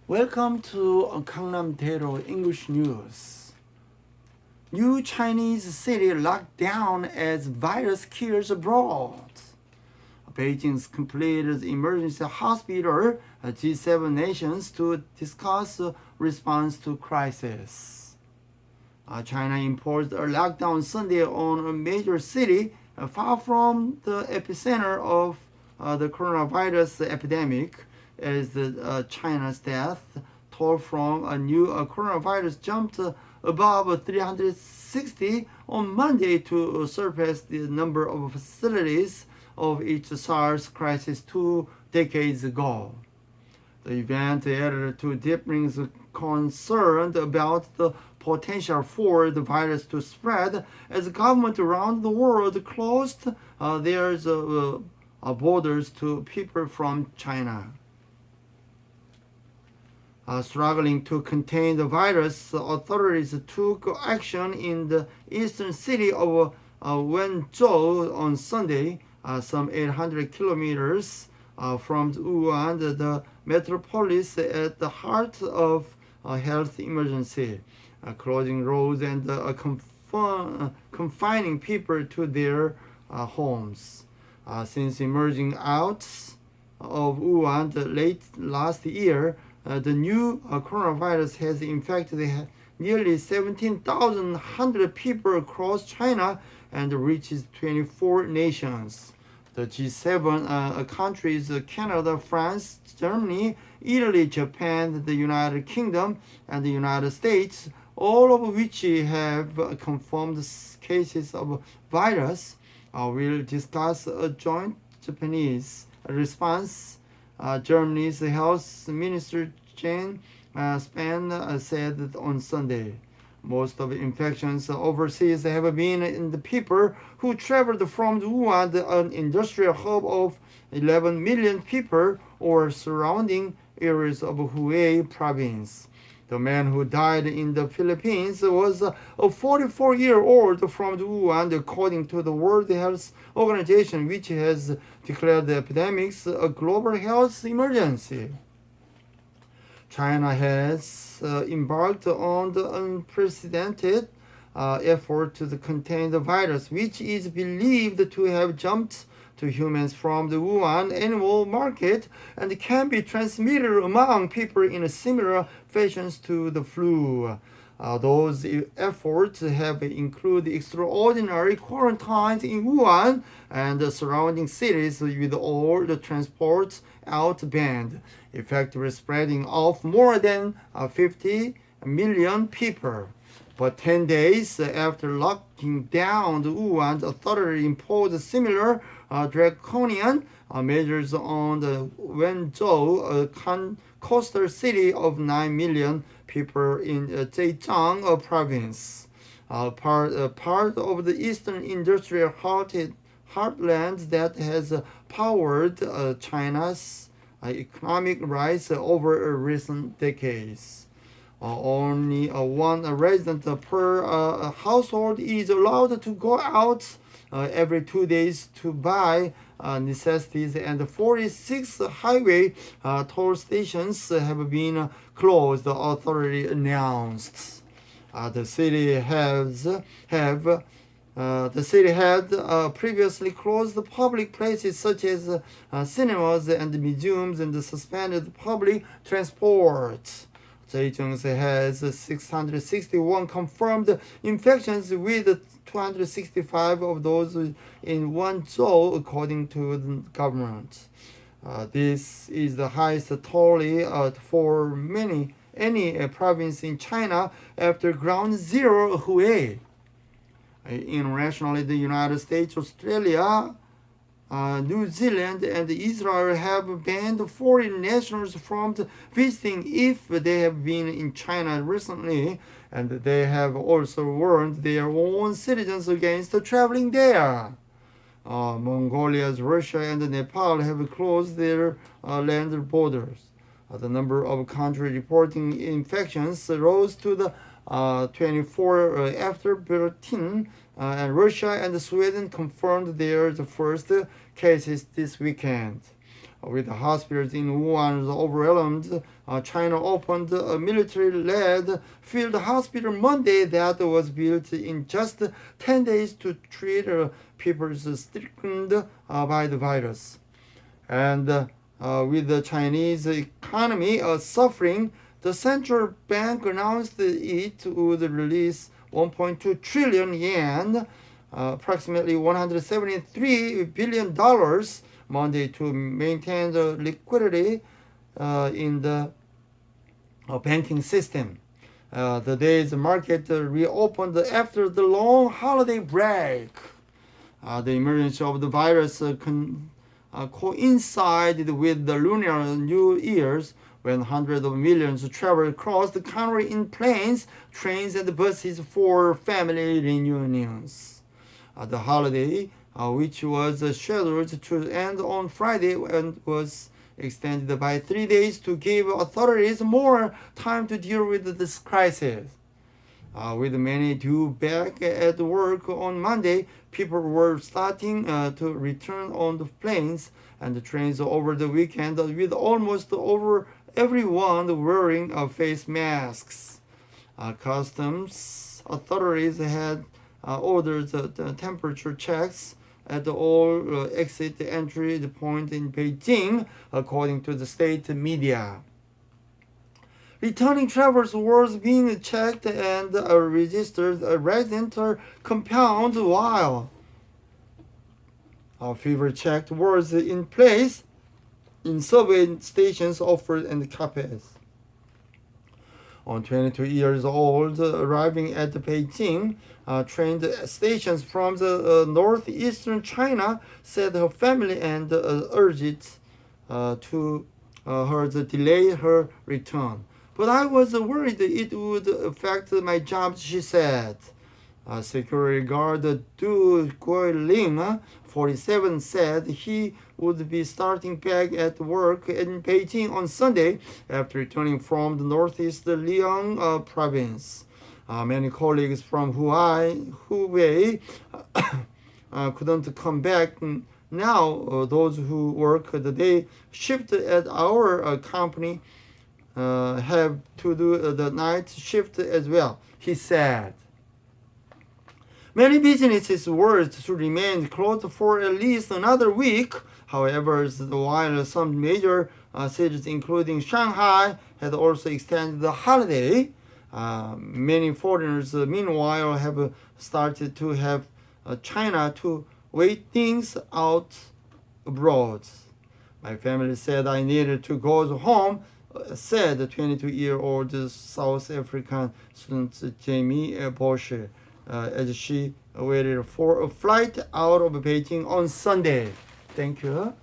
Welcome to KangNamDeaRo English News. New Chinese city locked down as virus kills abroad. Beijing's completed emergency hospital, G7 nations to discuss response to crisis. China imposed a lockdown Sunday on a major city far from the epicenter of the coronavirus epidemic, as China's death toll from a new coronavirus jumped above 360 on Monday to surpass the number of facilities of each SARS crisis 2 decades ago. The event added to deepening concern about the potential for the virus to spread as governments around the world closed their borders to people from China. Struggling to contain the virus, authorities took action in the eastern city of Wenzhou on Sunday, some 800 kilometers from Wuhan, the metropolis at the heart of a health emergency, closing roads and confining people to their homes. Since emerging out of Wuhan late last year, the new coronavirus has infected nearly 17,100 people across China and reaches 24 nations. The G7 countries, Canada, France, Germany, Italy, Japan, the United Kingdom, and the United States, all of which have confirmed cases of virus, will discuss a joint Japanese response. Germany's health minister Jane Spahn said on Sunday. Most of the infections overseas have been in the people who traveled from Wuhan, an industrial hub of 11 million people, or surrounding areas of Hubei province. The man who died in the Philippines was a 44-year-old from Wuhan, according to the World Health Organization, which has declared the epidemic a global health emergency. China has embarked on the unprecedented effort to contain the virus, which is believed to have jumped to humans from the Wuhan animal market and can be transmitted among people in a similar fashion to the flu. Those efforts have included extraordinary quarantines in Wuhan and the surrounding cities with all the transports out banned, effectively spreading off more than 50 million people. But 10 days after locking down the Wuhan, the authorities imposed similar draconian measures on the Wenzhou, a coastal city of 9 million people in Zhejiang province, part of the eastern industrial heartland that has powered China's economic rise over recent decades. Only one resident per household is allowed to go out every 2 days to buy necessities, and 46 highway toll stations have been closed, the authority announced. The city had previously closed public places such as cinemas and museums and suspended public transport. Zhejiang has 661 confirmed infections, with 265 of those in Wenzhou, according to the government. This is the highest toll for any province in China after ground zero Hubei. Internationally, the United States, Australia, New Zealand, and Israel have banned foreign nationals from visiting if they have been in China recently, and they have also warned their own citizens against traveling there. Mongolia, Russia, and Nepal have closed their land borders. The number of countries reporting infections rose to the 24 after Britain and Russia and Sweden confirmed their first cases this weekend. With the hospitals in Wuhan overwhelmed, China opened a military-led field hospital Monday that was built in just 10 days to treat people stricken by the virus. And with the Chinese economy suffering, the central bank announced it would release 1.2 trillion yen, approximately $173 billion, Monday to maintain the liquidity in the banking system. The day's market reopened after the long holiday break. The emergence of the virus coincided with the Lunar New Year's, when hundreds of millions traveled across the country in planes, trains, and buses for family reunions. The holiday, which was scheduled to end on Friday, and was extended by 3 days to give authorities more time to deal with this crisis. With many due back at work on Monday, people were starting to return on the planes and the trains over the weekend, with almost everyone wearing face masks. Customs authorities had ordered temperature checks at all exit entry point in Beijing, according to the state media. Returning travelers were being checked and registered a resident compound, while a fever check was in place in subway stations, offered, and cafes. On 22 years old, arriving at Beijing train stations from the northeastern China, said her family and urged her to delay her return. But I was worried it would affect my job, she said. Security guard Du Guiling, 47, said he would be starting back at work in Beijing on Sunday after returning from the northeast Liang province. Many colleagues from Hubei couldn't come back. Now, those who work the day shift at our company have to do the night shift as well, he said. Many businesses were to remain closed for at least another week. However, while some major cities, including Shanghai, had also extended the holiday, many foreigners, meanwhile, have started to have China to wait things out abroad. My family said I needed to go home, said the 22-year-old South African student Jamie Bosch, as she waited for a flight out of Beijing on Sunday. Thank you.